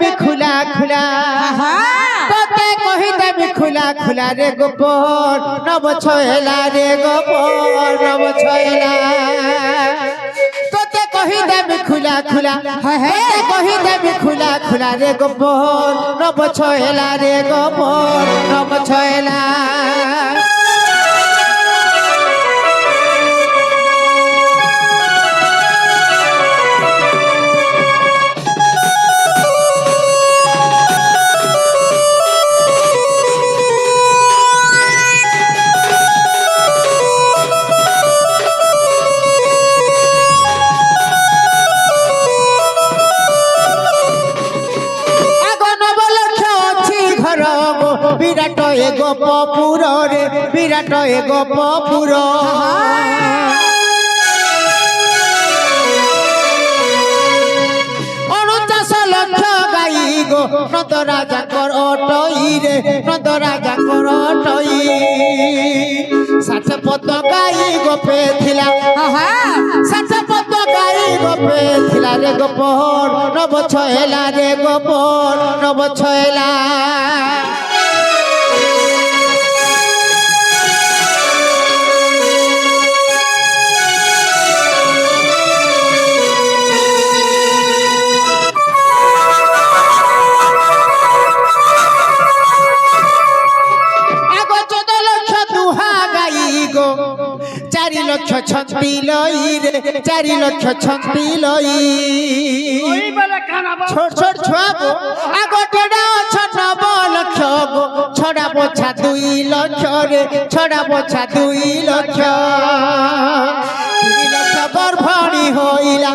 দেবি খুলা খুলা তোতে কহি দেবি খুলা খুলা রে গোপন নব ছয়লা রে গোপন নব ছয়লা তোতে কহি দেবি খুলা খুলা তোতে কহি দেবি খুলা খুলা রে গোপন নব ছয়লা রে গোপন নব ছয়লা বিরাট এ গোপপুর রে বিরাট এ গোপপুর 49 লক্ষ গাই গো নন্দ রাজাঙ্কর অটই রে নন্দ রাজাঙ্কর অটই 60 পদ গাই গোপে থিলা 60 পদ গাই গোপে থিলা রে গোপন নব ছয়লা রে গোপন নব ছয়লা চারি লক্ষ ছন্তি লই রে 4 লক্ষ ছন্তি লই ছোট ছোট ছুয়া গো আগো টেডা ছ 9 লক্ষ গো ছড়া পোছা 2 লক্ষ রে ছড়া পোছা 2 লক্ষ 3 লক্ষ গর্ভণী হইলা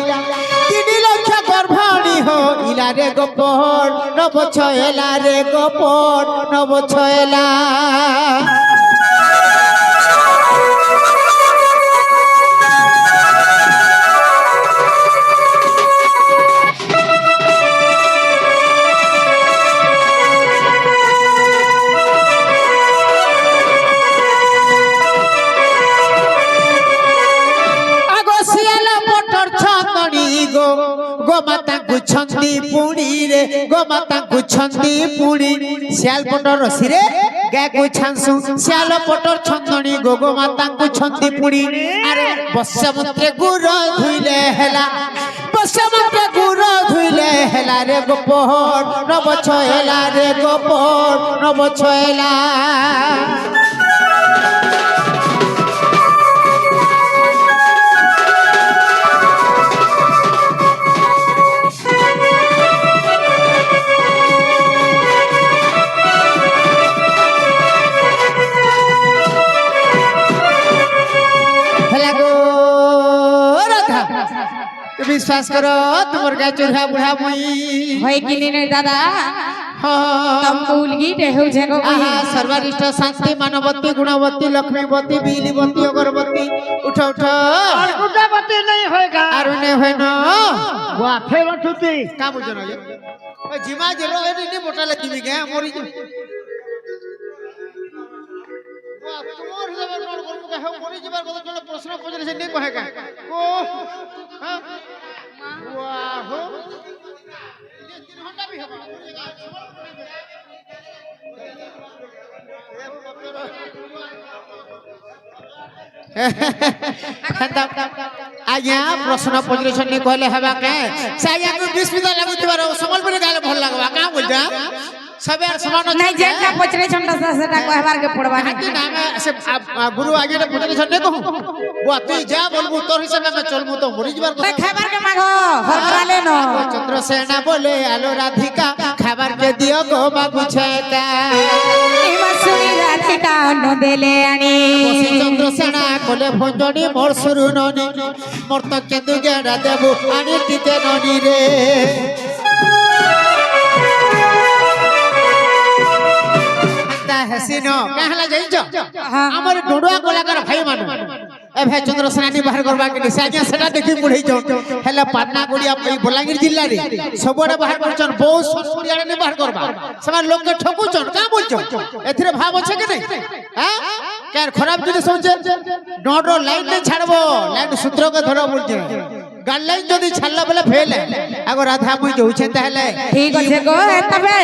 3 লক্ষ গর্ভণী হইলা রে গোপন নব ছয়লা রে গোপন নব ছয়লা गोमाता गुछंदी पुणी रे गोमाता गुछंदी पुणी सियाल पटर रसी रे गे गुछांसु सियाल पटर छंदनी गोमाता गुछंदी पुणी अरे बस्यमंत्रे गुर धुइले हेला बस्यमंत्रे गुर धुइले हेला रे गोपन नब छयला रे गोपन नब छयला विश्वास करो तुमर गाय चोरा बुढ़ा मुई होय कि नहीं दादा तुम उलगी देहु जगो सर्वरिष्ठ शांति मानवती गुणवती लक्ष्मीवती बिलीवती अगरबती उठ उठ और गुड्डावती नहीं होएगा आरु नहीं होय न वाह फेर उठती का बुझन ये ओ जिमा जेलो एनी नी मोटा लगी भी गे मोरी वाह तुमर हिसाब नोट करबो के हो मोरी जिबार কথা চলে প্রশ্ন পছরে সে নি কহেगा को हां वाह हो 3 घंटा भी होगा आज्ञा प्रश्न पचरेशन नहीं कहले हवा के से आज्ञा को 20 मिनट लागु दिबार संबलपुर गाले भल लागबा का बोलजा सबे समान नहीं जेका पचरेशन सेटा कहबार के पड़बा नहीं नाम से गुरु आगे ने पचरेशन नहीं कहू वो तू जा बोलबू तोर हिसाब में चलबू तो मरि जबार तो खबर के मांगो हरकरा ले न चंद्रसेना बोले आलो राधिका खबर के दियो गो बाबू छेका सुनी राधिका न देले आनी चंद्रसेना कोले भंजनी मोर सुरु ननी मोर तो केंदु गेडा देबु आनी टिके ननी रे हसीनो कहला जाइछ हमर डोडुआ कलाकार भाई मानु ए भाई चंद्रसेना नि बाहर करबा के साज्ञा सेटा देखि पुढै छ हेला पाटना गुड़िया बलांगीर जिल्ला रे सबोडे बाहर करछन बहुत संस्कृतिया नि बाहर करबा समान लोग के ठकुछन का बोलछ एथिरे भाव छै कि नहीं हां केर खराब जिनिस होछ डोडो लाइन ने छाड़बो लाइन सूत्र के धरो बोलछ গাইডলাইন যদি ছাড়লা বলে ফেল আগ রাধা মুই যাউছে তাহলে ঠিক আছে গো তবে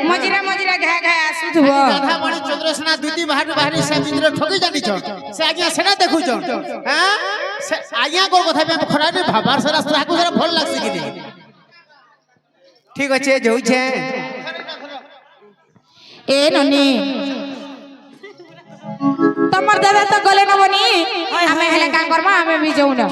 মজিরা মজিরা ঘা ঘা আসুথব রাধা মণি চন্দ্রসেনা দুটি বাহার বাহারি সে মিত্র ঠকি জানিছ সে আজ্ঞা সেটা দেখুছ হ্যাঁ আজ্ঞা কোর কথা আমি খরানি ভাবার সেটা তাকু সেটা ভাল লাগছে কি ঠিক আছে যাউছে এ ননি তোমার দাদা তো গলে নবনি আমি হেলে কাম করবা আমি বি যাও না